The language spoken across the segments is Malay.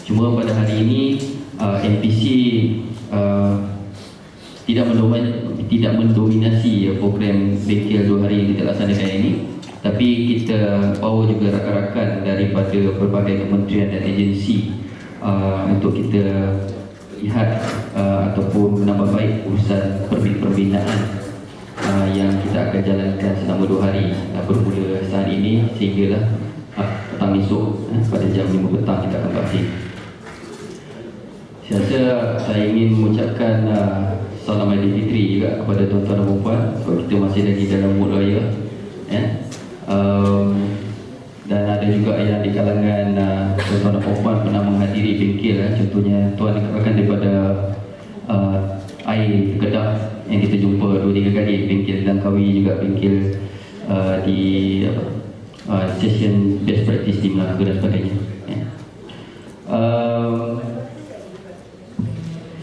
Cuma pada hari ini MPC tidak mendominasi program bengkel 2 hari yang kita laksanakan ini, tapi kita bawa juga rakan-rakan daripada berbagai kementerian dan agensi untuk kita lihat ataupun menambah baik urusan pembinaan yang kita akan jalankan selama 2 hari bermula saat ini sehinggalah petang esok pada jam 5 petang kita akan berakhir. Saya rasa saya ingin mengucapkan salam Aidilfitri juga kepada tuan-tuan dan puan sebab kita masih lagi dalam mood raya dan ada juga yang di kalangan tuan-tuan dan puan pernah menghadiri bengkel contohnya tuan akan daripada air Kedah yang kita jumpa 2-3 kali, bengkel Langkawi juga bengkel di session best practice di Melaka dan sebagainya.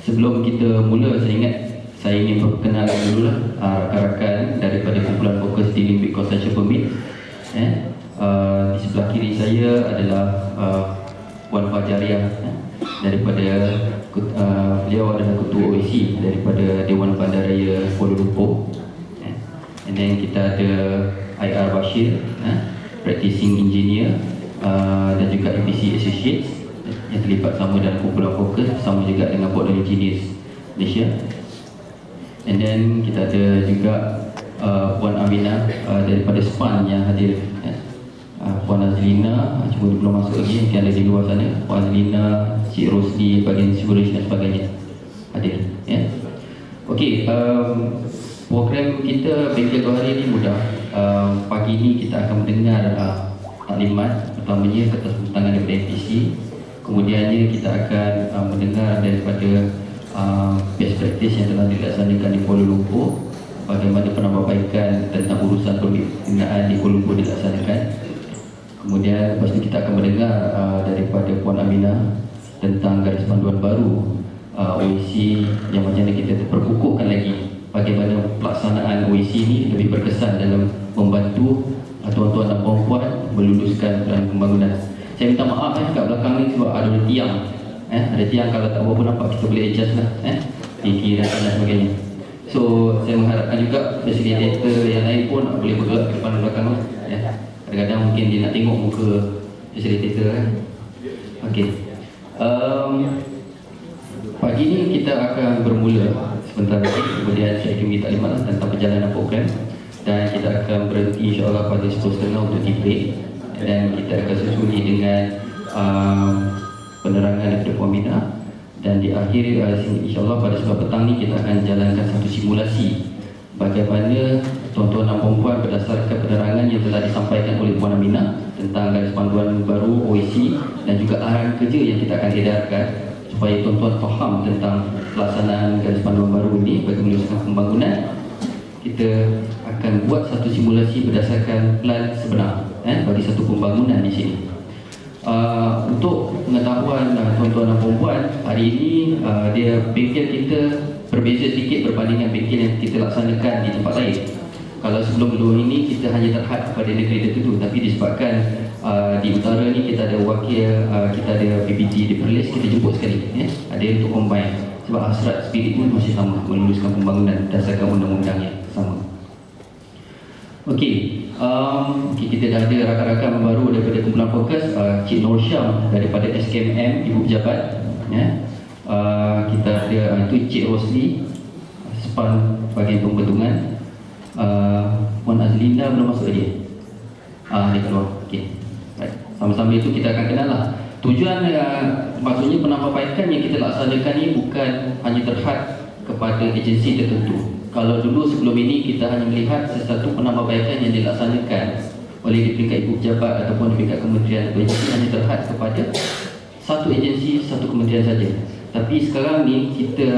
Sebelum kita mula, saya ingin perkenalkan dulu rakan-rakan daripada kumpulan fokus dealing with construction permit. Di sebelah kiri saya adalah Puan Fajariah daripada beliau adalah ketua OIC daripada Dewan Bandaraya Kuala Lumpur. And then kita ada IR Bashir, practicing engineer dan juga MPC Associates yang terlibat sama dalam kumpulan fokus bersama juga dengan Board of Engineers Malaysia. And then kita ada juga Puan Aminah daripada SPAN yang hadir, Puan Azlina, cuma dia belum masuk lagi, mungkin ada di luar sana. Puan Azlina, Cik Rosli, bahagian Suraj dan sebagainya hadir. Okey, program kita bengkel 2 hari ini mudah. Pagi ini kita akan mendengar taklimat pertamanya kertas tangan daripada MPC. Kemudiannya kita akan mendengar daripada best practice yang telah dilaksanakan di Kuala Lumpur, bagaimana penambahbaikan tentang urusan pembinaan di Kuala Lumpur dilaksanakan. Kemudian lepas itu kita akan mendengar daripada Puan Aminah tentang garis panduan baru OIC yang macam mana kita terperkukuhkan lagi bagaimana pelaksanaan OIC ini lebih berkesan dalam membantu tuan-tuan dan puan-puan meluluskan plan pembangunan. Saya minta maaf kat belakang ni sebab ada tiang. Ada tiang, kalau tak berapa nampak kita boleh adjust lah di kiri dan sebagainya. So saya mengharapkan juga fasilitator yang lain pun boleh bergerak ke depan dan belakang lah. Kadang-kadang mungkin dia nak tengok muka fasilitator Okey. Pagi ni kita akan bermula sebentar lagi. Kemudian saya akan minta taklimat tentang perjalanan program dan kita akan berhenti insya-Allah pada 10.30 untuk tea break. Dan kita akan susuli dengan penerangan daripada Puan Aminah, dan di akhir insyaAllah pada sebelah petang ni kita akan jalankan satu simulasi bagaimana tuan-tuan dan puan-puan berdasarkan penerangan yang telah disampaikan oleh Puan Aminah tentang garis panduan baru OIC dan juga arahan kerja yang kita akan edarkan supaya tuan-tuan faham tentang pelaksanaan garis panduan baru ini bagi meluluskan pembangunan. Kita akan buat satu simulasi berdasarkan plan sebenar bagi satu pembangunan di sini. Untuk pengetahuan tuan-tuan dan puan-puan, hari ini dia bengkel kita berbeza sedikit berbandingkan bengkel yang kita laksanakan di tempat lain. Kalau sebelum ini kita hanya terhad kepada negeri tertentu, tapi disebabkan di utara ni kita ada wakil, kita ada PPT di Perlis, kita jemput sekali ada untuk combine sebab hasrat spirit pun masih sama, meluluskan pembangunan berdasarkan undang-undang yang sama. Okey, kita dah ada rakan-rakan baru daripada kumpulan fokus, Cik Nur Syam daripada SKMM, Ibu Pejabat. Kita ada itu Cik Rosli, SPAN bahagian pembentungan. Puan Azlina belum masuk lagi. Dia keluar. Okey. Baik. Sama-sama itu kita akan kenal lah. Tujuan maksudnya penambahbaikan yang kita laksanakan ini bukan hanya terhad kepada agensi tertentu. Kalau dulu sebelum ini kita hanya melihat sesuatu penambahbaikan yang dilaksanakan oleh di peringkat ibu pejabat ataupun di peringkat kementerian atau agensi hanya terhad kepada satu agensi, satu kementerian saja. Tapi sekarang ni kita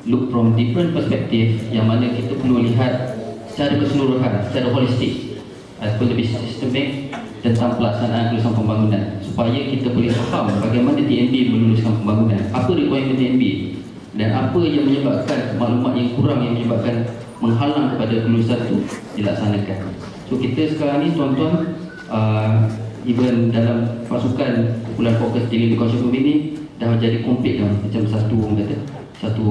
look from different perspective yang mana kita perlu lihat secara keseluruhan, secara holistik ataupun lebih sistemik tentang pelaksanaan kelulusan pembangunan supaya kita boleh faham bagaimana TNB meluluskan pembangunan, apa requirement TNB dan apa yang menyebabkan maklumat yang kurang yang menyebabkan menghalang kepada kelulusan itu dilaksanakan. So kita sekarang ni tuan-tuan even dalam pasukan kumpulan fokus di Konser Pemimpin ni dah jadi komplit dah, macam satu orang kata satu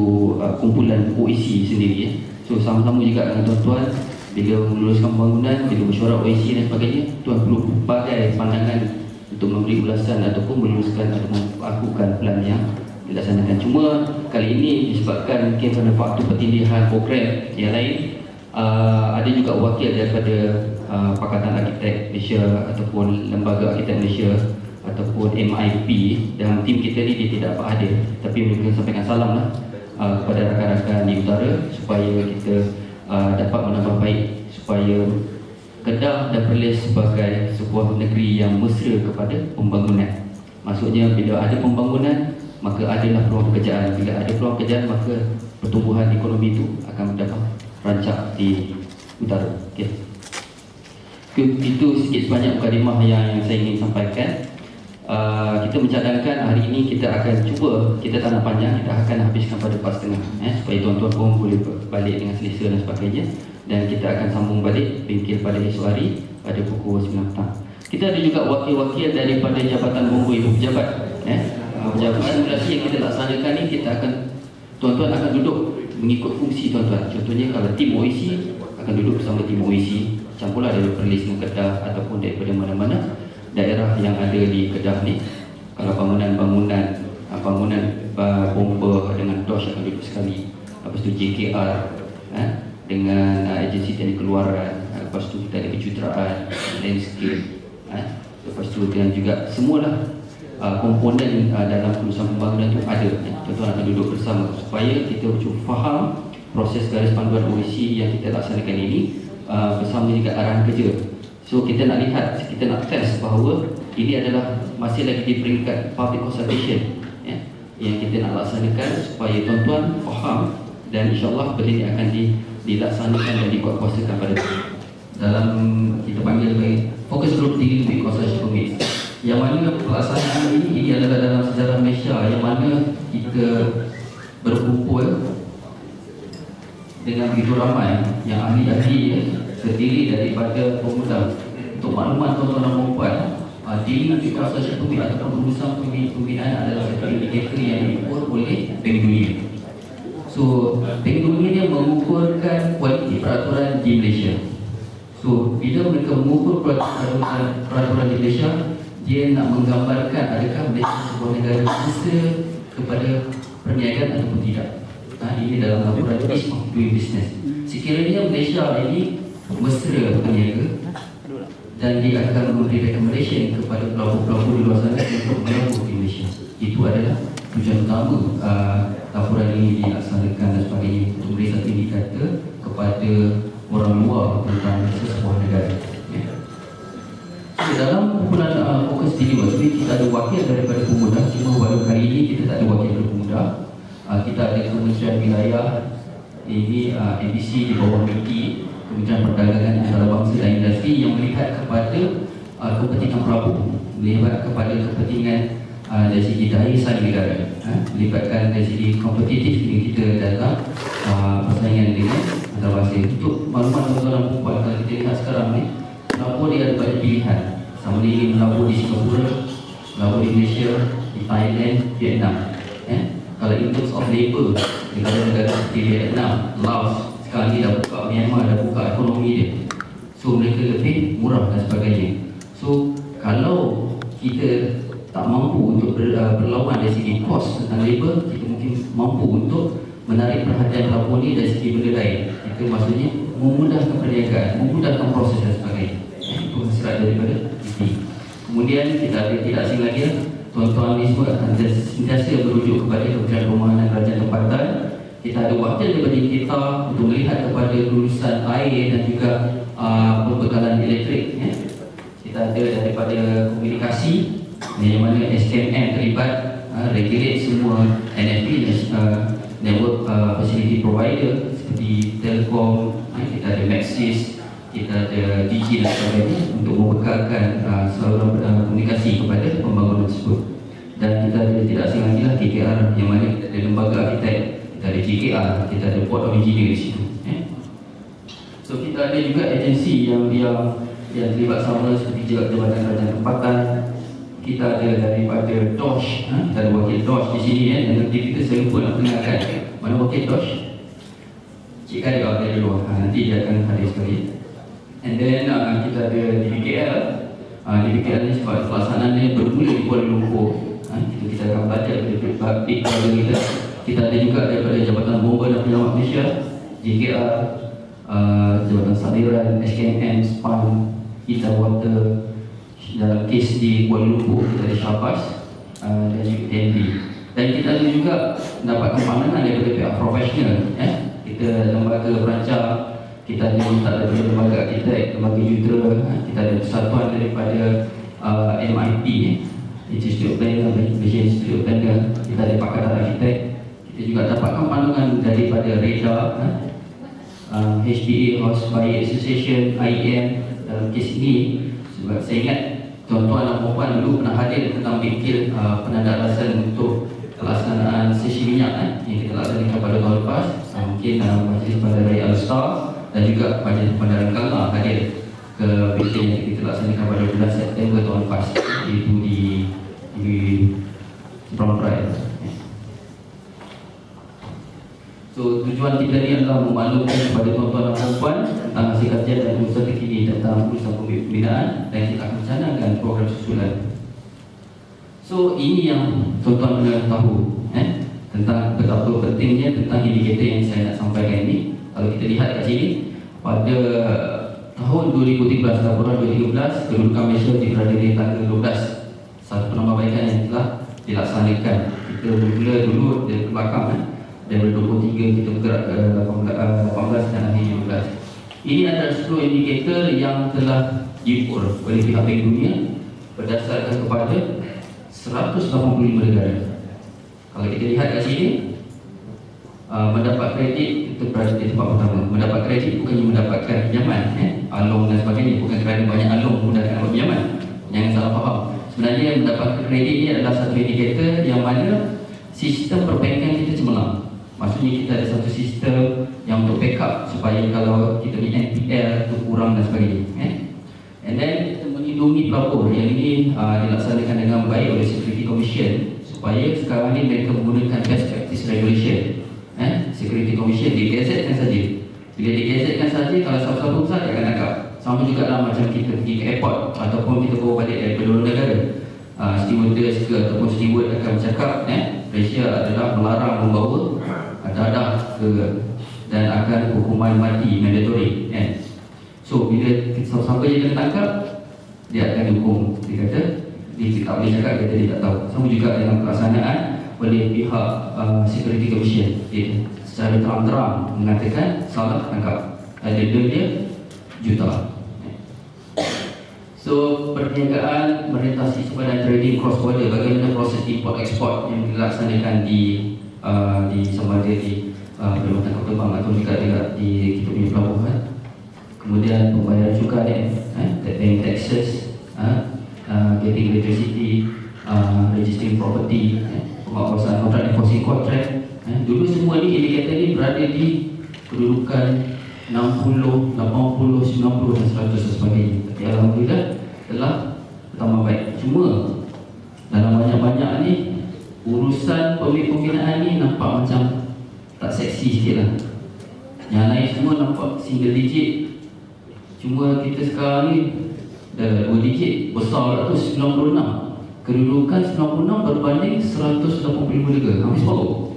kumpulan OEC sendiri ya. So sama-sama juga dengan tuan-tuan bila meluluskan pembangunan, bila mesyuarat OEC dan sebagainya, tuan perlu berbagai pandangan untuk memberi ulasan ataupun meluluskan atau melakukan plan yang dilaksanakan. Cuma kali ini disebabkan mungkin pada faktor pertindihan program yang lain, ada juga wakil daripada Pakatan Arkitek Malaysia ataupun Lembaga Arkitek Malaysia ataupun MIP dalam tim kita ni. Dia tidak dapat hadir, tapi mereka sampaikan salam lah kepada rakan-rakan di utara supaya kita dapat menambah baik, supaya Kedah dan Perlis sebagai sebuah negeri yang mesra kepada pembangunan. Maksudnya bila ada pembangunan maka adalah peluang pekerjaan, bila ada peluang pekerjaan maka pertumbuhan ekonomi itu akan dapat rancak di utara. Okay. Itu sikit sebanyak mukadimah yang saya ingin sampaikan. Kita mencadangkan hari ini kita akan cuba, kita tak nak panjang, kita akan habiskan pada 4.30 supaya tuan-tuan pun boleh balik dengan selesa dan sebagainya, dan kita akan sambung balik bingkil pada esok hari pada pukul 9 petang. Kita ada juga wakil-wakil daripada Jabatan Bombo Ibu Pejabat. Pejabat simulasi yang kita laksanakan ni, kita akan, tuan-tuan akan duduk mengikut fungsi tuan-tuan. Contohnya kalau tim OEC akan duduk bersama tim OEC, campulah dari Perlis dengan Kedah ataupun daripada mana-mana daerah yang ada di Kedah ni. Kalau bangunan bomba dengan DOS akan duduk sekali. Lepas tu JKR dengan agensi teknik keluaran. Lepas tu kita ada kejuruteraan, landscape, lepas tu dan juga semualah komponen dalam kelulusan pembangunan itu ada. Tuan-tuan akan duduk bersama supaya kita cuba faham proses garis panduan OEC yang kita laksanakan ini bersama juga arahan kerja. So kita nak lihat, kita nak test bahawa ini adalah masih lagi di peringkat public consultation yang kita nak laksanakan supaya tuan-tuan faham, dan insyaAllah benda ini akan dilaksanakan dan dikuatkuasakan pada dalam kita panggil sebagai fokus group dealing with consortium permit, yang mana pelaksanaan ini adalah dalam sejarah Malaysia yang mana kita berkumpul dengan begitu ramai yang ahli-ahli terdiri daripada pemuda. Untuk maklumat tuan-tuan dan puan-puan, dealing with consortium permit ataupun urusan pembinaan adalah satu indikator yang diukur oleh Bank Dunia. So Bank Dunia dia mengukurkan kualiti peraturan di Malaysia. So bila mereka mengukur peraturan di Malaysia, dia nak menggambarkan adakah Malaysia sebuah negara mesra kepada perniagaan ataupun tidak. Ini dalam laporan Ease of Doing Business. Sekiranya Malaysia ini mesra berniaga dan dia akan memberi recommendation kepada pelaku-pelaku di luar sana untuk berlaku di Malaysia. Itu adalah tujuan utama laporan ini dilaksanakan dan sebagainya, untuk memberi satu indikator kepada orang luar tentang sebuah negara. So, dalam kumpulan fokus diri sebenarnya kita ada wakil daripada pemuda, cuma baru kali ini kita tak ada wakil daripada pemuda. Kita ada Kementerian Wilayah, ini ABC di bawah MITI, Kementerian Perdagangan Antarabangsa dan Industri, yang melihat kepada kepentingan pelabur, melihat kepada kepentingan dari segi daya saing negara, melibatkan dari segi kompetitif kita dalam persaingan dengan antarabangsa. Untuk maklumat tuan-tuan dan puan, kalau kita lihat sekarang ni, pelabur dia ada banyak pilihan. Sama dia ingin melabur di Singapura, melabur di Malaysia, di Thailand, Vietnam. Kalau in terms of labour, negara-negara seperti Vietnam, Laos, sekarang ni dah buka, Myanmar dah buka ekonomi dia. So mereka lebih murah dan sebagainya. So kalau kita tak mampu untuk berlawan dari segi kos tentang labour, kita mungkin mampu untuk menarik perhatian pelabur ni dari segi benda lain. Kita maksudnya memudahkan perniagaan, memudahkan proses dan sebagainya. Itu hasil daripada ini. Kemudian kita ada tidak asing lagi, tuan-tuan ni semua akan sentiasa berujuk kepada Kementerian Perumahan dan Kerajaan Tempatan. Kita ada wakil daripada kita untuk melihat kepada lulusan air dan juga pembekalan elektrik. Kita ada daripada komunikasi, yang mana SKMM terlibat, regulate semua NFP, network facility provider seperti Telkom, kita ada Maxis, kita ada DG dan sebagainya untuk membekalkan saluran komunikasi kepada pembangunan tersebut. Dan kita ada tidak asing lagi lah KKR, yang mana kita ada lembaga arkitek, kita ada JKR, kita ada Board of Engineer di situ. So kita ada juga agensi yang terlibat sama seperti Jabatan Kerajaan Tempatan. Kita ada daripada DOSH, kita ada wakil DOSH di sini dan nanti kita saya lupa nak kenalkan. Mana wakil DOSH? Cik Kadir ada dulu, nanti dia akan hadir sekali. And then kita ada DBKL. DBKL ni sebab pelaksanaannya bermula di Kuala Lumpur. Kita akan baca daripada big brother kita. Kita ada juga daripada Jabatan Bomba dan Penyelamat Malaysia, JKR, Jabatan Saliran, SKMM, SPAN, Kita Water. Dalam kes di Kuala Lumpur kita ada Syabas dan juga TNB. Dan kita ada juga mendapatkan pandangan daripada pihak profesional. Kita lembaga perancang, kita ada minta daripada lembaga arkitek, lembaga jutera, kita ada persatuan daripada MIP, Institute of Planner, Malaysia Institute of Planner, kita ada Pakatan Arkitek. Kita juga dapatkan pandangan daripada REDA, HBA, House Buyer Association, IEM dalam kes ini. Sebab saya ingat tuan-tuan dan puan dulu pernah hadir tentang bingkil penandarasan untuk pelaksanaan sesi minyak yang kita laksanakan pada tahun lepas. Mungkin Majlis Bandar Raya Al-Star dan juga Majlis Bandaran Kelana hadir ke bingkil yang kita laksanakan pada bulan September tahun lepas, iaitu di Seberang Peraya. So tujuan kita ni adalah memaklumkan kepada tuan-tuan dan puan tentang hasil kajian dan usaha terkini tentang urusan pembinaan dan kita akan canangkan program susulan. So ini yang tuan-tuan kena tahu tentang betapa pentingnya tentang indikator yang saya nak sampaikan ini. Kalau kita lihat kat sini, pada tahun 2013 laporan 2013 kedudukan Malaysia berada di tangga 12. Satu penambahbaikan yang telah dilaksanakan. Kita bermula dulu dari belakang daripada 23 kita bergerak ke 18 dan akhir 17. Ini adalah 10 indikator yang telah diukur oleh pihak Bank Dunia berdasarkan kepada 185 negara. Kalau kita lihat kat sini, mendapat kredit itu berada di tempat pertama. Mendapat kredit bukannya mendapatkan pinjaman, along dan sebagainya, bukan kerana banyak along menggunakan dapat pinjaman. Jangan salah faham. Sebenarnya mendapatkan kredit ini adalah satu indikator yang mana sistem perbankan kita cemerlang. Maksudnya kita ada satu sistem yang untuk backup supaya kalau kita ni NPL itu kurang dan sebagainya. And then kita melindungi pelapor. Yang ini dilaksanakan dengan baik oleh Security Commission supaya sekarang ni mereka menggunakan best practice regulation. Security Commission digazetkan saja. Bila digazetkan saja, kalau siapa-siapa besar dia akan tangkap. Sama juga lah macam kita pergi ke airport ataupun kita bawa balik dari luar negara. Stewardess ke ataupun steward akan bercakap Malaysia adalah melarang membawa dadah ke dan akan hukuman mati mandatory. So bila siapa yang ditangkap, dia akan dihukum. Dia kata dia tak boleh cakap, dia tak tahu. Sama juga dengan pelaksanaan oleh pihak Security Commission. Dia secara terang-terang mengatakan salah tangkap, ada dia juta. So perniagaan merentasi sepadan trading cross border, bagaimana proses import ekspor yang dilaksanakan di sama ada di Perkhidmatan Kapal Terbang atau juga di kita punya pelabuhan. Kemudian pembayaran cukai, paying taxes, getting electricity, registering property, pengawasan kontrak, enforcing contract. Dulu semua ni indikator ni berada di kedudukan 60, 80, 90 dan 100 dan sebagainya. Tapi alhamdulillah telah bertambah baik. Cuma dalam banyak-banyak ni urusan pembinaan ni nampak macam tak seksi sikit lah. Yang lain semua nampak single digit. Cuma kita sekarang ni dah 2 digit, besar 196. Kedudukan 96 berbanding 185 negara, hampir separuh.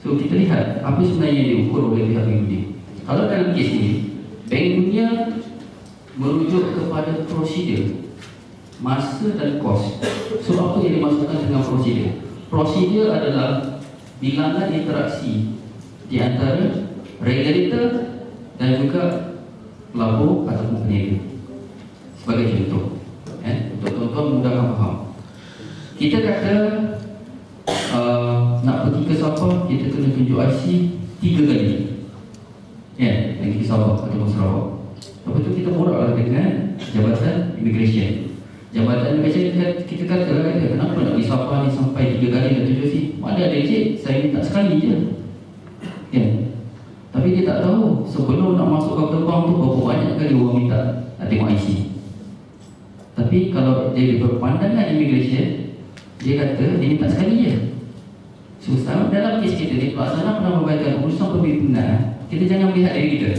So kita lihat apa sebenarnya yang diukur oleh pihak Bank Dunia. Kalau dalam kes ini, Bank Dunia merujuk kepada prosedur, masa dan kos. So apa yang dimaksudkan dengan prosedur? Prosedur adalah bilangan interaksi di antara regulator dan juga pelabur ataupun peniaga. Sebagai contoh, untuk tuan-tuan mudahkan faham. Kita kata nak pergi ke Sabah, kita kena tunjuk IC 3 kali. Pergi Sabah ataupun Sarawak. Lepas tu kita boraklah dengan Jabatan Immigration. Jabatan Immigration kita kata, kenapa nak pergi Sabah ni sampai 3 kali dan 7 sih? Mana ada je, saya minta sekali je. Tapi dia tak tahu sebelum nak masuk kapal terbang tu berapa banyak kali orang minta nak tengok IC. Tapi kalau dari pandangan immigration, dia kata dia minta sekali je. So dalam kes kita ni, pelaksanaan penambahbaikan urusan pemimpinan, kita jangan melihat dari kita.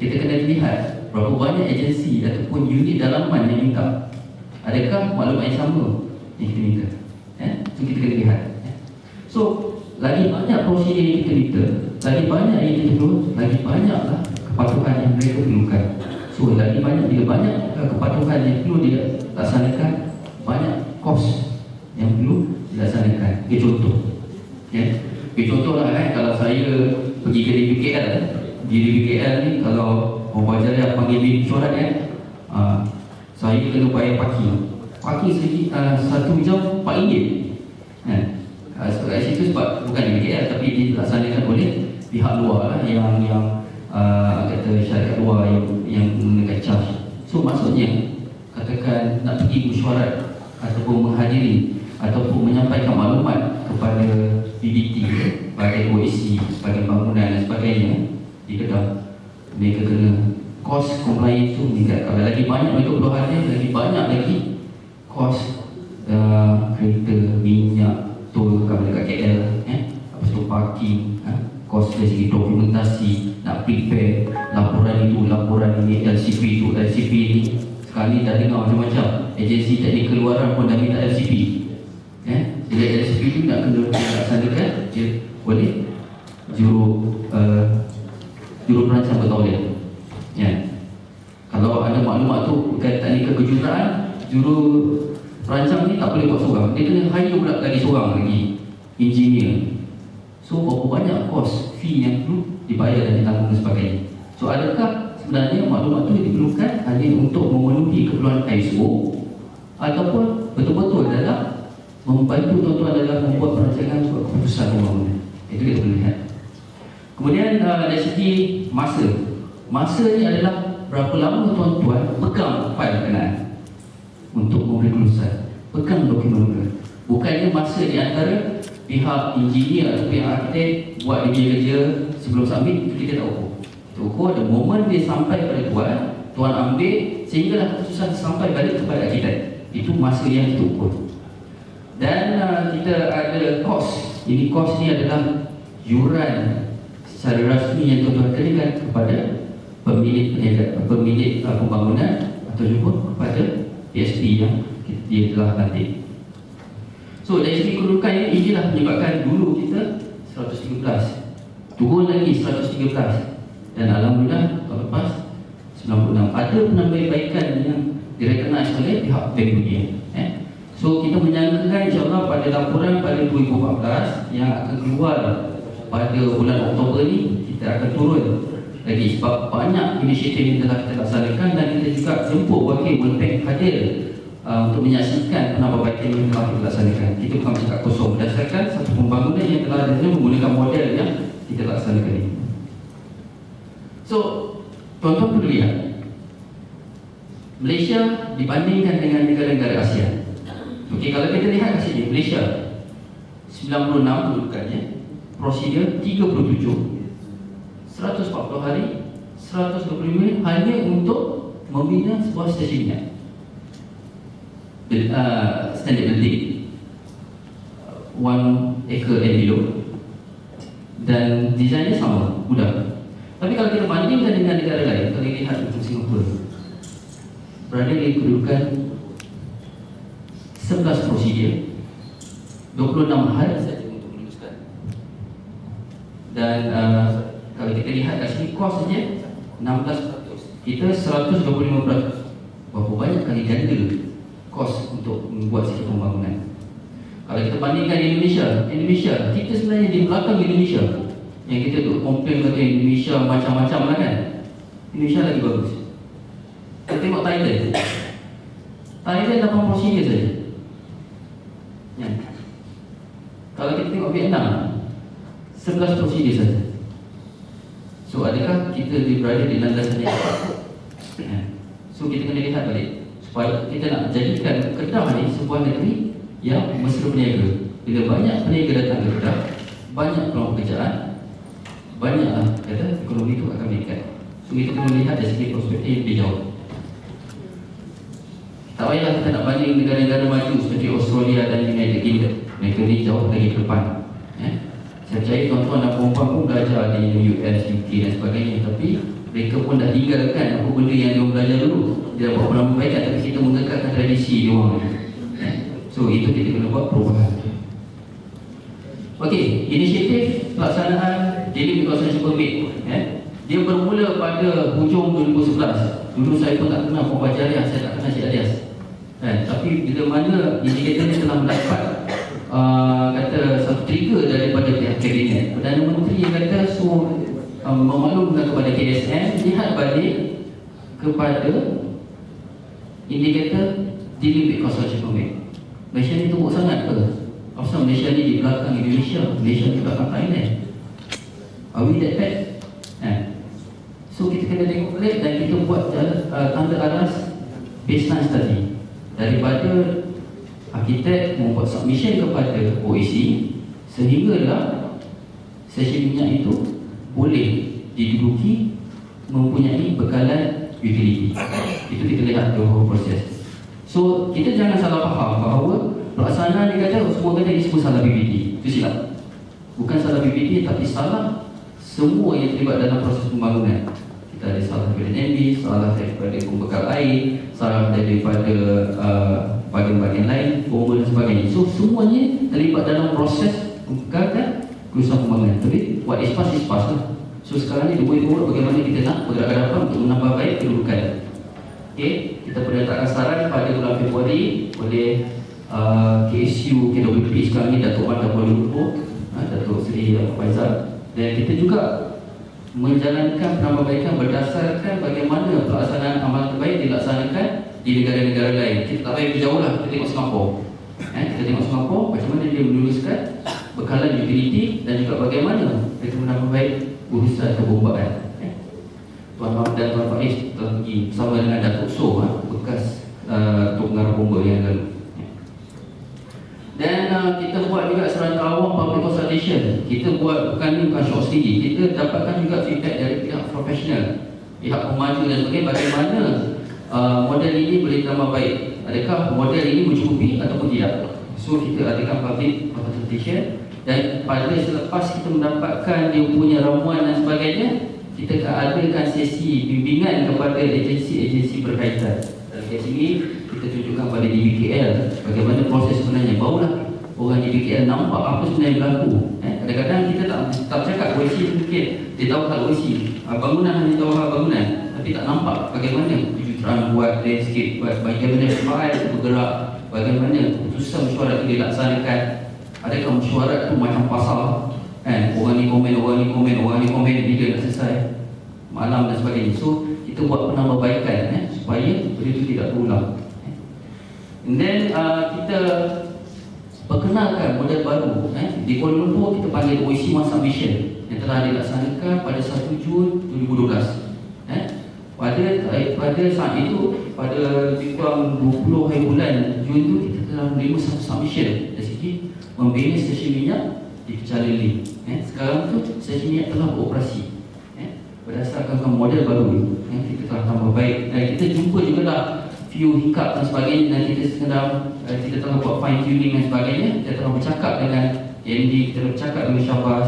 Kita kena lihat berapa banyak agensi ataupun unit dalaman yang minta. Adakah maklumat yang sama yang kita minta? So kita kena lihat. So lagi banyak prosedur yang kita minta, lagi banyak yang kita perlu, lagi banyaklah kepatuhan yang mereka perlukan. So lagi banyak, bila banyak kepatuhan yang perlu dilaksanakan, banyak kos yang perlu dilaksanakan. Contoh, contohlah kalau saya pergi ke DBKL, di DBKL ni kalau orang Bajaria panggil bil insurans saya kena bayar parking segi 1 jam RM4 kat situ, sebab bukan DBKL tapi dilaksanakan oleh pihak luar lah, yang kata syarikat luar yang menggunakan charge. So maksudnya katakan nak pergi mesyuarat ataupun menghadiri ataupun menyampaikan maklumat kepada PBT, Badan OAC, Badan Bangunan dan sebagainya di Kedah, mereka kena kos compliance tu meningkat. Kalau lagi banyak mereka perlu hadir, lagi banyak lagi kos kereta, minyak, tol kalau dekat KL, lepas tu parking, kos dari segi dokumentasi, nak prepare laporan itu, laporan ini, LCP itu, LCP ini. Sekarang ni dah dengar macam-macam, agensi teknik keluaran pun dah minta LCP. Jadi LCP itu nak kena dilaksanakan oleh juru perancang bertauliah. Kalau ada maklumat tu bukan teknikal kejuruteraan, juru perancang ni tak boleh buat seorang, dia kena hire pula lagi seorang lagi engineer. So berapa banyak kos, fee yang perlu dibayar dan ditanggung dan sebagainya. So adakah sebenarnya maklumat tu diperlukan hanya untuk memenuhi keperluan ISO ataupun betul-betul dalam membantu tuan-tuan dalam membuat perancangan suatu keputusan pembangunan? Itu kita perlu lihat. Kemudian dari segi masa ni adalah berapa lama tuan-tuan pegang fail berkenaan untuk memberi kelulusan, pegang dokumen mereka. Bukannya masa di antara pihak engineer atau pihak arkitek buat dia kerja sebelum submit, itu kita tak ukur. Kita ukur ada momen dia sampai pada tuan ambil sehinggalah keputusan sampai balik kepada arkitek. Itu masa yang kita ukur. Dan kita ada kos. Ini kos ni adalah yuran secara rasmi yang tuan-tuan kenakan kepada pemilik pembangunan atau juga kepada PSP yang dia telah lantik. So dari segi kedudukan inilah menyebabkan dulu kita 113, turun lagi 113, dan alhamdulillah tahun lepas 96. Ada penambahbaikan yang direkognize oleh pihak Bank Dunia. So kita menyangkakan insyaAllah pada laporan pada 2014 yang akan keluar pada bulan Oktober ni, kita akan turun lagi sebab banyak inisiatif yang telah kita laksanakan, dan kita juga jemput wakil World hadir untuk menyaksikan penambahbaikan yang telah kita laksanakan. Kita bukan bercakap kosong, berdasarkan satu pembangunan yang telah ada menggunakan model yang kita laksanakan ini. So tuan-tuan perlu lihat Malaysia dibandingkan dengan negara-negara ASEAN. Okey, kalau kita lihat kat sini, Malaysia 96 kedudukannya, prosedur 37, 140 hari, 125 minit hanya untuk membina sebuah stesen minyak. Standard building 1 acre and below, dan desainnya sama, mudah. Tapi kalau kita bandingkan dengan negara lain, kalau kita lihat untuk Singapura, berada di kedudukan 11 prosedur, 26 hari saja untuk meluluskan. Dan kalau kita lihat kat sini, kos saja 16%, kita 125%. Berapa banyak kali ganda kos untuk membuat satu pembangunan. Kalau kita bandingkan Indonesia, kita sebenarnya di belakang Indonesia. Yang kita duk komplain kata Indonesia macam-macam lah kan. Indonesia lagi bagus. Kita tengok Thailand 8 prosedur saja. Kalau kita tengok Vietnam 11 prosedur saja. So adakah kita berada di landasan yang tepat? So kita kena lihat balik supaya kita nak jadikan Kedah ni sebuah negeri yang mesra peniaga. Bila banyak peniaga datang ke Kedah, banyak peluang pekerjaan, banyaklah kata ekonomi itu akan meningkat. So kita perlu lihat dari segi perspektif yang lebih jauh. Tak payahlah kita nak banding negara-negara maju seperti Australia dan United Kingdom. Mereka ni jauh lagi ke depan. Saya percaya tuan-tuan dan perempuan pun belajar di US, UK dan sebagainya. Tapi mereka pun dah tinggalkan apa benda yang diorang belajar dulu. Dia buat penambahbaikan, tapi kita mengekalkan tradisi diorang. So itu kita kena buat perubahan. Okey, inisiatif pelaksanaan Dealing with Conservation Permit, dia bermula pada hujung 2011. Dulu saya pun tak kenal Puan Baja Alias, saya tak kenal Cik Alias. Tapi bila mana indikator ni telah mendapat kata satu trigger daripada pihak kabinet, Perdana Menteri yang kata memaklumkan kepada KSM lihat balik kepada indikator Dealing with Conservation Permit. Malaysia ni teruk sangat ke? Apasal Malaysia ni di belakang Indonesia, Malaysia di belakang Thailand? Are we that bad? So kita kena tengok balik dan kita buat tanda aras baseline study. Daripada arkitek membuat submission kepada OEC, sehinggalah stesen minyak itu boleh diduduki mempunyai bekalan utility. Itu kita lihat the whole proses. So kita jangan salah faham bahawa pelaksanaan dia kata semua kata ini semua salah BPT. Itu silap. Bukan salah BPT tapi salah semua yang terlibat dalam proses pembangunan. Kita ada salah daripada NB, salah daripada pembekal air, salah daripada bahagian-bahagian lain, bomba dan sebagainya. So semuanya terlibat dalam proses pembekalkan kerusakan pembangunan. Tapi what is past is past lah. So sekarang ni the way forward bagaimana kita nak bergerak ke depan untuk menambah baik kedudukan. Okay, kita pernah letakkan saran pada bulan Februari oleh KSU, KWP sekarang ni Datuk Wan Kuala Lumpur, Datuk Seri Faizal. Dan kita juga menjalankan penambahbaikan berdasarkan bagaimana pelaksanaan amalan terbaik dilaksanakan di negara-negara lain. Kita tak payah pergi jauh lah, kita tengok Singapura. Kita tengok Singapura, macam mana dia menuliskan bekalan utility dan juga bagaimana mereka menambahbaik urusan kebombaan. Tuan Mahmud dan Tuan Faiz telah pergi bersama dengan Datuk So, bekas Tok Pengarah Bomba yang lalu. Dan kita buat juga serangka awam public consultation. Kita buat bukan shock sendiri. Kita dapatkan juga feedback dari pihak profesional, pihak pemaju dan sebagainya, bagaimana model ini boleh tambah baik. Adakah model ini mencukupi ataupun tidak. So kita adakan public consultation. Dan pada selepas kita mendapatkan dia punya ramuan dan sebagainya, kita akan adakan sesi bimbingan kepada agensi-agensi berkaitan. Dalam kes ini kita tunjukkan pada DBKL bagaimana proses sebenarnya. Barulah orang DBKL nampak apa sebenarnya yang berlaku. Kadang-kadang kita tak cakap OIC mungkin dia tahu hal OIC, bangunan hanya tahu hal bangunan, tapi tak nampak bagaimana pencitraan buat landscape, buat bagaimana file bergerak, bagaimana keputusan mesyuarat itu dilaksanakan. Adakah mesyuarat tu macam pasal, orang ni komen, orang ni komen, orang ni komen, bila nak selesai malam dan sebagainya. So kita buat penambahbaikan supaya benda itu tidak berulang. And then kita perkenalkan model baru. Di Kuala Lumpur kita panggil OEC One Submission yang telah dilaksanakan pada 1 Jun 2012. Pada saat itu, pada lebih kurang 20 hari bulan Jun itu, kita telah menerima satu submission dari segi membina stesen minyak di Pecah Lele. Sekarang tu stesen minyak telah beroperasi. Berdasarkan model baru ni, kita telah tambah baik. Dan kita jumpa juga lah few hiccup dan sebagainya, dan kita telah buat fine tuning dan sebagainya. Kita telah bercakap dengan MD, kita telah bercakap dengan Syabas,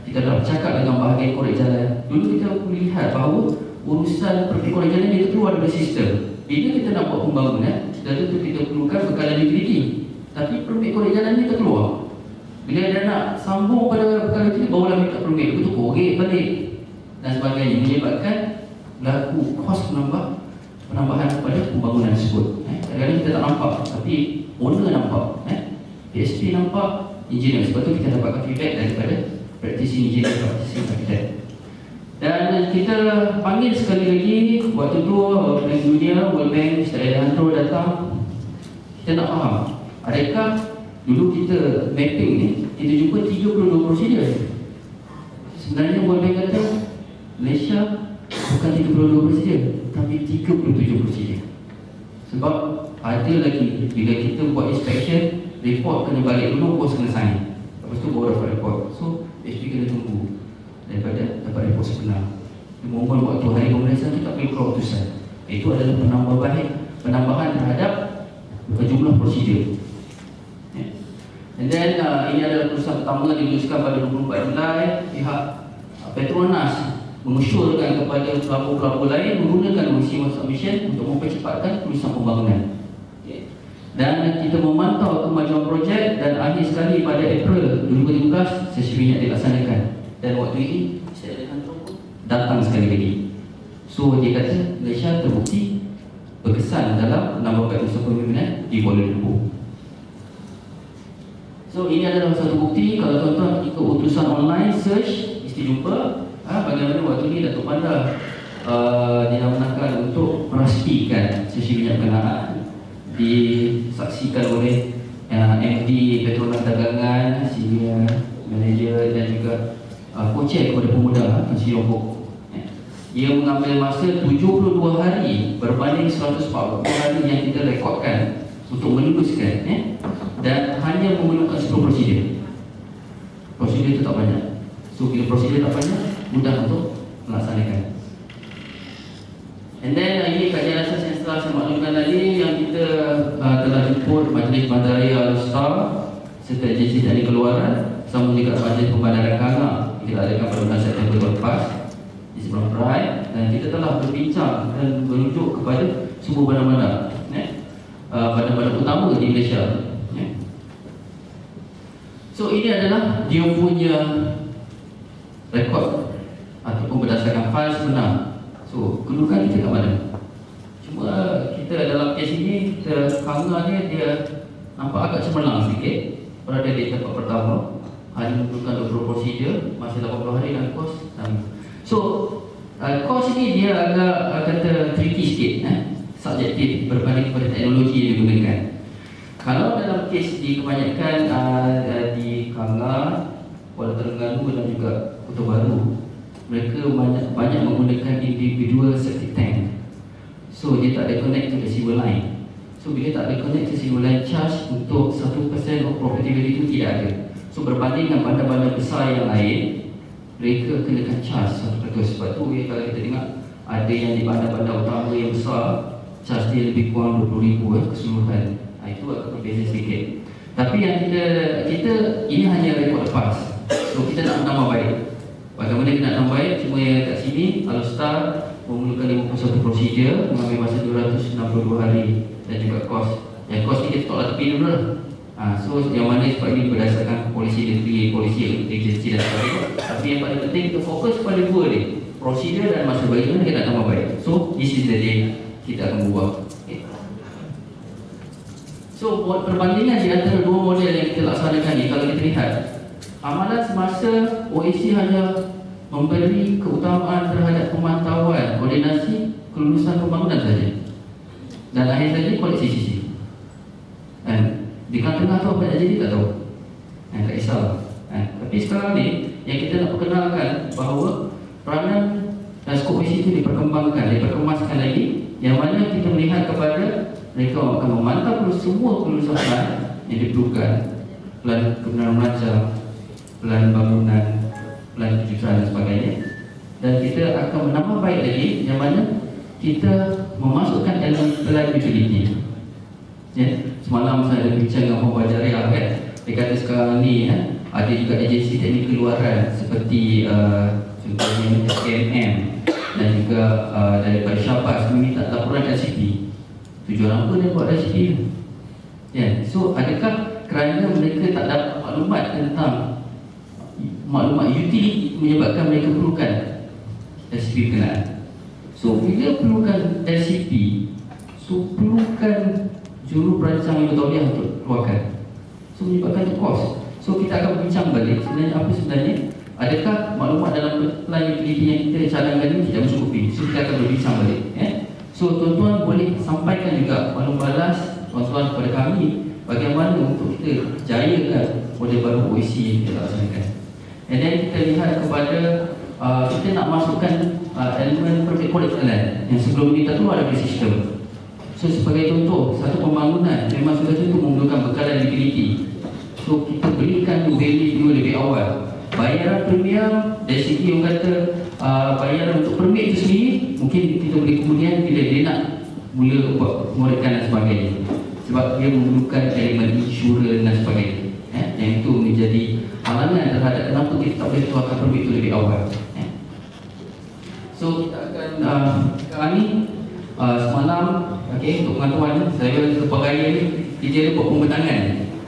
kita telah bercakap dengan bahagian korek jalan. Dulu kita melihat bahawa urusan pergi korek jalan itu keluar dari sistem. Bila kita nak buat pembangunan, tentu kita perlukan bekalan utility. Tapi permit korek jalan ni terkeluar. Bila dia nak sambung pada bekalan utility, barulah minta permit. Itu korek balik dan sebagainya, menyebabkan berlaku kos penambahan kepada pembangunan tersebut. Kadang-kadang kita tak nampak, tapi owner nampak, PSP nampak, engineer. Sebab tu kita dapatkan feedback daripada praktisi engineer, praktisi arkitek. Dan kita panggil sekali lagi, waktu tu Bank Dunia, World Bank, Mr. Alejandro datang. Kita nak faham, adakah dulu kita mapping ni, kita jumpa 32 prosedur. Sebenarnya World Bank kata Malaysia bukan 32 prosedur, tapi 37 prosedur. Sebab ada lagi, bila kita buat inspection, report kena balik dulu, bos kena sign. Lepas tu baru dapat report. So HP kena tunggu daripada dapat report sebenar. Mohon waktu hari pemeriksaan itu tak boleh keluar keputusan. Itu adalah penambahan terhadap jumlah prosedur. And then ini adalah keputusan pertama diluluskan pada 24 Julai. Pihak Petronas mengusulkan kepada pelapor-pelapor lain menggunakan maximum submission untuk mempercepatkan tulisan pembangunan. Dan kita memantau kemajuan projek dan akhir sekali pada April 2017 sesi minyak dilaksanakan. Dan waktu ini saya datang sekali lagi. So dia kata Malaysia terbukti berkesan dalam menambahkan usaha pemimpinan di Kuala Lumpur. So ini adalah satu bukti. Kalau tuan-tuan ikut utusan online search mesti jumpa bagaimana waktu ini Datuk Pandar diamanahkan untuk merastikan sesi minyak berkenaan disaksikan oleh MD Petronas Dagangan, senior manager dan juga co-chair kepada pemuda Tan Sri Lombok. Ia mengambil masa 72 hari berbanding 140 hari yang kita rekodkan untuk meluluskan dan hanya memerlukan 10 prosedur. Prosedur itu tak banyak. So bila prosedur tak banyak, mudah untuk melaksanakan. And then ini kajian asas yang setelah saya maklumkan tadi yang kita telah jemput Majlis Bandaraya Al-Star serta agensi teknik keluaran sama juga Majlis Pembandaran Kanga kita adakan pada bulan September lepas di sebelah Perai, dan kita telah berbincang dan merujuk kepada semua bandar-bandar bandar-bandar utama di Malaysia. So ini adalah dia punya rekod ataupun berdasarkan fail sebenar. So, kedudukan kita kat mana? Cuma kita dalam kes ini, Kanga dia nampak agak cemerlang sikit. Berada di tempat pertama, hanya membutuhkan 20 prosedur, masih 80 hari dan kos. So, kos ini dia agak kata tricky sikit, subjektif berbanding kepada teknologi yang digunakan. Kalau dalam kes di kebanyakan di Kanga, Kuala Terengganu dan juga Kota Baru, mereka banyak menggunakan individual septic tank. So dia tak ada connect to the sewer line. So bila tak ada connect to sewer line, charge untuk 1% of profitability itu tidak ada. So berbanding dengan bandar-bandar besar yang lain, mereka kenakan charge 1%. Sebab tu kalau kita tengok ada yang di bandar-bandar utama yang besar, charge dia lebih kurang 20,000 keseluruhan. Itu agak berbeza sedikit. Tapi yang kita ini hanya rekod lepas. So kita nak menambah baik. Bagaimana kita nak tambah baik? Cuma yang kat sini Al-Star memerlukan 51 prosedur, mengambil masa 262 hari dan juga kos. Yang kos ni kita tolak tepi dulu lah. So yang mana sebab ini berdasarkan polisi negeri, polisi agensi dan sebagainya. Tapi yang paling penting kita fokus pada dua ni, prosedur dan masa bagaimana kita nak tambah baik. So this is the day kita akan berbuat. So perbandingan di antara dua model yang kita laksanakan ni, kalau kita lihat amalan semasa OAC hanya memberi keutamaan terhadap pemantauan koordinasi kelulusan pembangunan saja, dan akhir saja koleksi sisi. Dan di tengah tu apa yang jadi tak tahu, tak kisah. Tapi sekarang ni yang kita nak perkenalkan bahawa peranan dan skop OAC itu diperkembangkan, diperkemaskan lagi, yang mana kita melihat kepada mereka akan memantau semua kelulusan plan yang diperlukan, plan kebenaran merancang, plan bangunan, plan kejuruteraan dan sebagainya. Dan kita akan menambah baik lagi yang mana kita memasukkan elemen plan utility. Semalam saya ada bincang dengan Puan Jari Ahmed. Dia kata sekarang ni ada juga agensi teknik keluaran seperti contohnya SKMM dan juga daripada Syabas meminta laporan LCP. Tujuan apa dia buat LCP? So adakah kerana mereka tak dapat maklumat tentang maklumat utility menyebabkan mereka perlukan LCP berkenaan? So bila perlukan LCP, so perlukan juru perancang yang bertauliah untuk keluarkan. So menyebabkan kos. So kita akan bincang balik sebenarnya apa sebenarnya, adakah maklumat dalam plan utility yang kita cadangkan ini tidak mencukupi. So kita akan berbincang balik. So tuan-tuan boleh sampaikan juga maklum balas tuan-tuan kepada kami bagaimana untuk kita jayakan model baru OAC yang kita laksanakan. And then kita lihat kepada kita nak masukkan elemen perfect collect land yang sebelum ini tak keluar dari sistem. So sebagai contoh, satu pembangunan memang sudah tentu memerlukan bekalan utility. So kita berikan value lebih awal. Bayaran premium dari segi orang kata bayaran untuk permit itu sendiri, mungkin kita boleh kemudian bila dia nak mula buat penggorekan dan sebagainya, sebab dia memerlukan elemen insurans dan sebagainya. Yang itu menjadi halangan terhadap kenapa kita tak boleh keluarkan permit itu lebih awal. So kita akan sekarang ni semalam, untuk pengetahuan, saya sebagai ni kerja buat pembentangan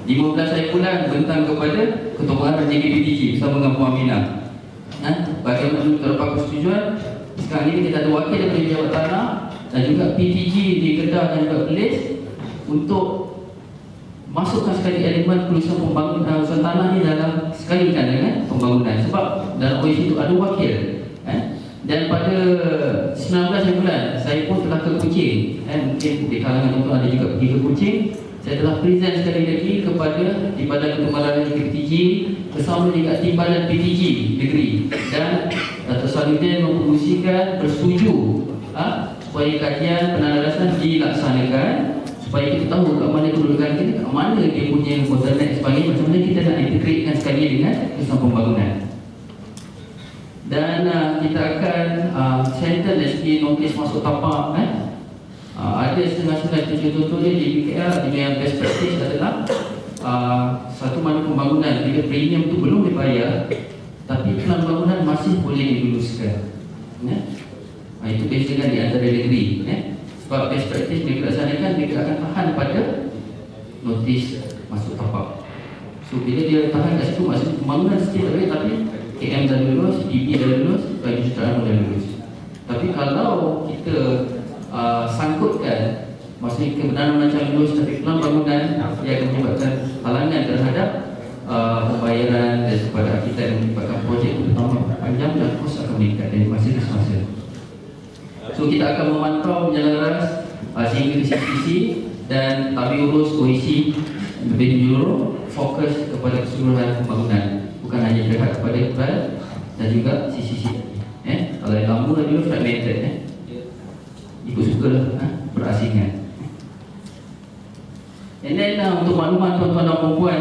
15 hari bulan bentang kepada Ketua Pengarah JKPTG bersama dengan Puan Aminah. Bagaimana terdapat persetujuan. Sekarang ini kita ada wakil daripada Pejabat Tanah dan juga PTG di Kedah dan juga Perlis untuk masukkan sekali elemen perusahaan pembangunan usaha tanah ni dalam sekalikan dengan pembangunan, sebab dalam OIC itu ada wakil. Dan pada 19 hari bulan saya pun telah ke Kuching. Mungkin di kalangan tuan-tuan ada juga pergi ke Kuching. Saya telah present sekali lagi kepada Timbalan Kepala PTG bersama dengan Timbalan PTG Negeri, dan Dato' Saluddin mempromosikan bersetuju supaya kajian penandarasan dilaksanakan, supaya kita tahu kat mana kedudukan kita, kat mana dia punya bottleneck sebagainya, macam mana kita nak integratekan sekali dengan usaha pembangunan. Dan kita akan center dari segi notis masuk tapak. Ada setengah-setengah contoh dia di BKR dengan best practice adalah satu mana pembangunan bila premium tu belum dibayar tapi plan bangunan masih boleh diluluskan. Itu biasakan di antara negeri. Sebab best practice mereka laksanakan, mereka akan tahan pada notis masuk tapak. So bila dia tahan kat situ, maksud pembangunan still ada, tapi KM dah lulus, PB dah lulus, bagi jutaan dah lulus. Tapi kalau kita sangkutkan, maksudnya kebenaran macam lulus tapi pelan bangunan, dia akan menyebabkan halangan terhadap pembayaran dan kepada arkitek yang menyebabkan projek terutama panjang dan kos akan meningkat dari masa ke semasa. So kita akan memantau menyelaras sehingga ke sisi dan kami urus OIC lebih menyeluruh, fokus kepada keseluruhan pembangunan, bukan hanya berhad kepada Iqbal dan juga sisi-sisi. Kalau yang lama dulu fragmented, ikut suka berasingan. And then untuk maklumat tuan-tuan dan perempuan,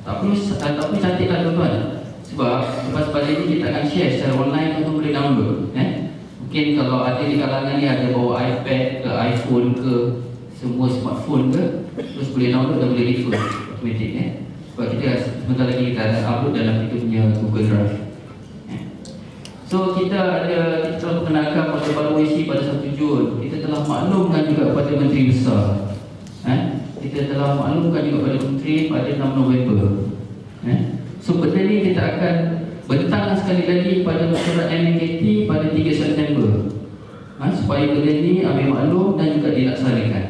tak perlu cantiklah tuan-tuan, sebab lepas pada ini kita akan share secara online, tuan-tuan boleh download. Mungkin kalau ada di kalangan ni ada bawa iPad ke iPhone ke semua smartphone ke, terus boleh download dan boleh refer automatic. Sebab kita sebentar lagi kita akan upload dalam kita punya Google Drive. So kita telah perkenalkan pada baru OIC pada 1 Jun. Kita telah maklumkan juga kepada Menteri Besar. Kita telah maklumkan juga kepada Menteri pada 6 November. So benda ni kita akan bentangkan sekali lagi pada surat MKT pada 3 September. Supaya benda ni ambil maklum dan juga dilaksanakan.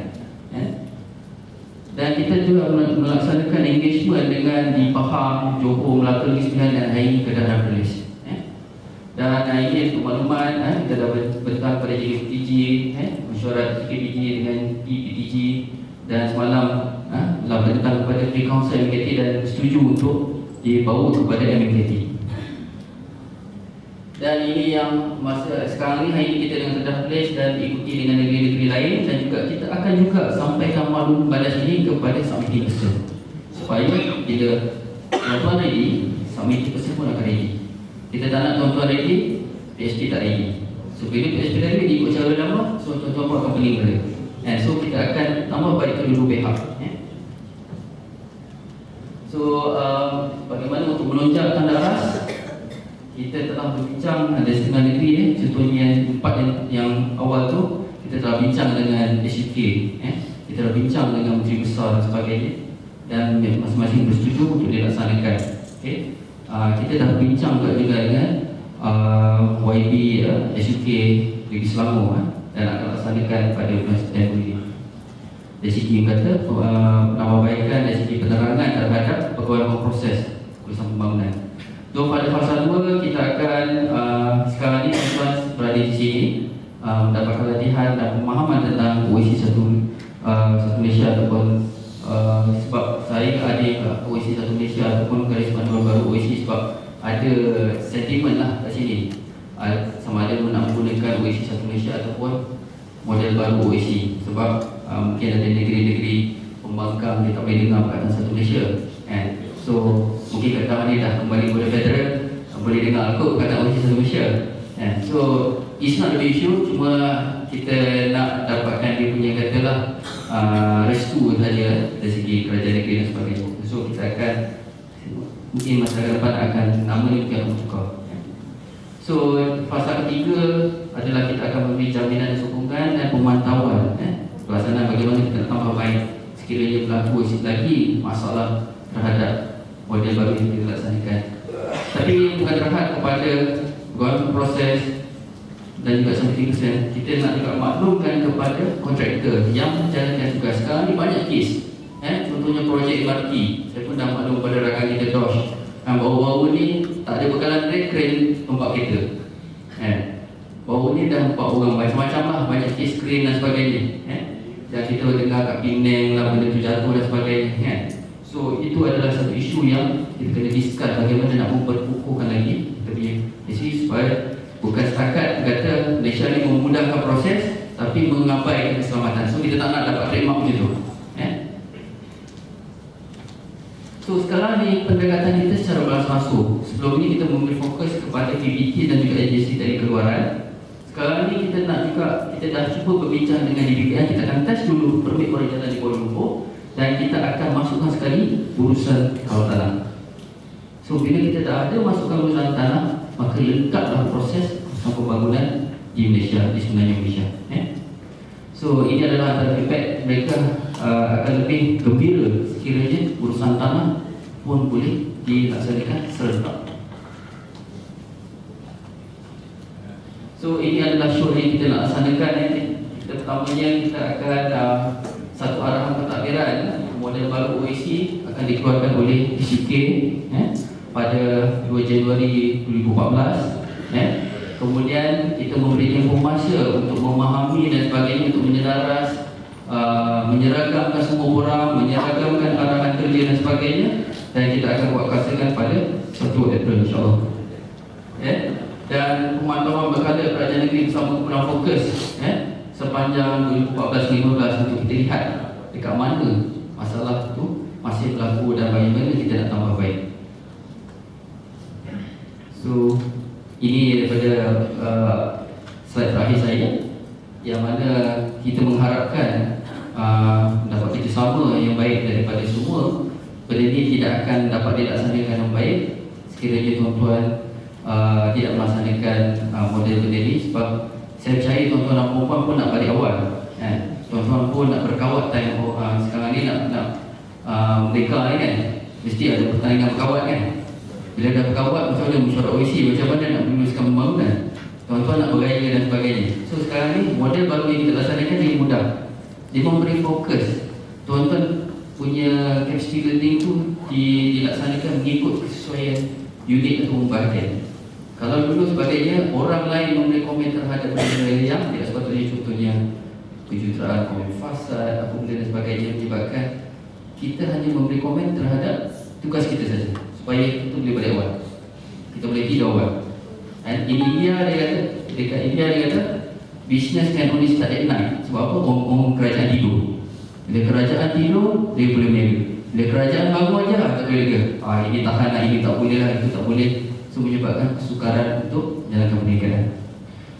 Dan kita juga melaksanakan engagement dengan di Pahang, Johor, Melaka, Negeri Sembilan dan hari ini Kedah dan Perlis. Dan ini untuk makluman, kita dah bentang pada JKPTG, mesyuarat JKPTG dengan PTG, dan semalam telah bentang kepada Free Council MKT dan setuju untuk dibawa kepada MKT. Dan ini yang masa sekarang ni, hari ini kita dengan Kedah Perlis dan ikuti dengan negeri-negeri lain, dan juga kita akan juga sampaikan maklum balas ini kepada submitting person, supaya bila tuan-tuan ready, submitting person pun akan ready. Kita tak nak tuan-tuan ready, PSP tak ready. So bila PSP ready, ikut cara lama, so tuan-tuan pun akan pening balik. So kita akan tambah baik kedua pihak. So bagaimana untuk melonjakkan daras, kita telah berbincang ada setengah negeri. Contohnya yang 4 yang awal tu, kita telah bincang dengan SUK, kita telah bincang dengan Menteri Besar dan sebagainya, dan masing-masing bersetuju untuk dilaksanakan. Kita dah bincang juga dengan YB SUK Negeri Selangor dan akan laksanakan pada bulan September ini. Dari segi kata penambahbaikan, dari segi penerangan terhadap pegawai proses urusan pembangunan. So pada fasa 2 kita akan sekarang ni tuan-tuan berada di sini mendapatkan latihan dan pemahaman tentang OIC satu Malaysia, ataupun sebab saya ada kat OIC satu Malaysia ataupun garis panduan baru OIC, sebab ada sentimen lah kat sini, sama ada nak menggunakan OIC satu Malaysia ataupun model baru OIC, sebab mungkin ada negeri-negeri pembangkang dia tak boleh dengar perkataan satu Malaysia, so mungkin Kedah ni dah kembali kepada federal, boleh dengar kot perkataan OIC satu Malaysia. So it's not a big issue, cuma kita nak dapatkan dia punya katalah restu saja dari segi kerajaan negeri dan sebagainya. So kita akan mungkin masa depan akan nama ni mungkin akan tukar. So fasa ketiga adalah kita akan memberi jaminan sokongan dan pemantauan pelaksanaan bagaimana kita nak tambah baik sekiranya berlaku lagi masalah terhadap model baru yang kita laksanakan. Tapi bukan terhad kepada government proses dan juga sampai kita nak juga maklumkan kepada kontraktor yang menjalankan tugas. Sekarang ni banyak kes, contohnya projek MRT. Saya pun dah maklum pada rakan kita Dosh, baru-baru ni tak ada bekalan crane tempat kereta. Baru ni dah 4 orang, macam-macam lah, banyak kes crane dan sebagainya. Dan kita dengar kat Penang lah benda tu jatuh dan sebagainya. So itu adalah satu isu yang kita kena discuss bagaimana nak memperkukuhkan lagi kita punya isu supaya bukan setakat kata Malaysia ni memudahkan proses tapi mengabaikan keselamatan. So kita tak nak dapat trademark macam tu. So sekarang ni pendekatan kita secara berlangsung. Sebelum ni kita memberi fokus kepada PBT dan juga agensi dari keluaran. Sekarang ni kita nak juga, kita dah cuba berbincang dengan DBKN. Kita akan test dulu permit perjalanan di Kuala Lumpur dan kita akan masukkan sekali urusan kawal tanah. So bila kita dah ada masukkan urusan tanah, maka lengkaplah proses pembangunan di Malaysia, di sebenarnya Malaysia. So ini adalah antara feedback mereka akan lebih gembira sekiranya urusan tanah pun boleh dilaksanakan serentak. So ini adalah show yang kita nak laksanakan. Kita pertamanya kita akan satu arahan pentadbiran model baru OIC akan dikeluarkan oleh PCK pada 2 Januari 2014. Kemudian kita memberikan pemasa untuk memahami dan sebagainya, untuk menyelaras, menyeragamkan semua orang, menyeragamkan arahan kerja dan sebagainya, dan kita akan buat kasakan pada 1 April insyaAllah. Dan pemantauan berkala kerajaan negeri bersama kumpulan fokus sepanjang 2014-2015 untuk kita lihat dekat mana masalah itu masih berlaku dan bagaimana kita nak tambah baik. So ini daripada slide terakhir saya, yang mana kita mengharapkan dapat kerjasama yang baik daripada semua. Benda ini tidak akan dapat dilaksanakan dengan baik sekiranya tuan-tuan tidak melaksanakan model benda ini. Sebab saya percaya tuan-tuan dan perempuan pun nak balik awal, tuan-tuan pun nak berkawat time sekarang ni nak mereka ni kan, mesti ada pertandingan berkawat kan. Bila dah berkawat, macam mana mesyuarat OIC, macam mana nak meneruskan pembangunan, tuan-tuan nak bergaya dan sebagainya. So sekarang ni model baru yang kita laksanakan jadi mudah. Dia memberi fokus, tuan-tuan punya capacity learning tu dilaksanakan mengikut kesesuaian unit atau pembahagian. Kalau dulu sebagainya orang lain memberi komen terhadap benda yang tidak sepatutnya, contohnya kejuruteraan, komen fasad, apa benda dan sebagainya, menyebabkan kita hanya memberi komen terhadap tugas kita saja supaya kita boleh balik awal, kita boleh tidur awal. Dan India dia kata, dekat India dia kata business can only start at night. Sebab apa? Orang kerajaan tidur. Bila kerajaan tidur, dia boleh meniaga. Bila kerajaan bangun aja tak boleh lega. Ini tahan lah, ini tak boleh lah, itu tak boleh. So menyebabkan kesukaran untuk menjalankan perniagaan.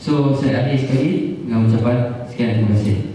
So saya akhir sekali dengan ucapan sekian, terima kasih.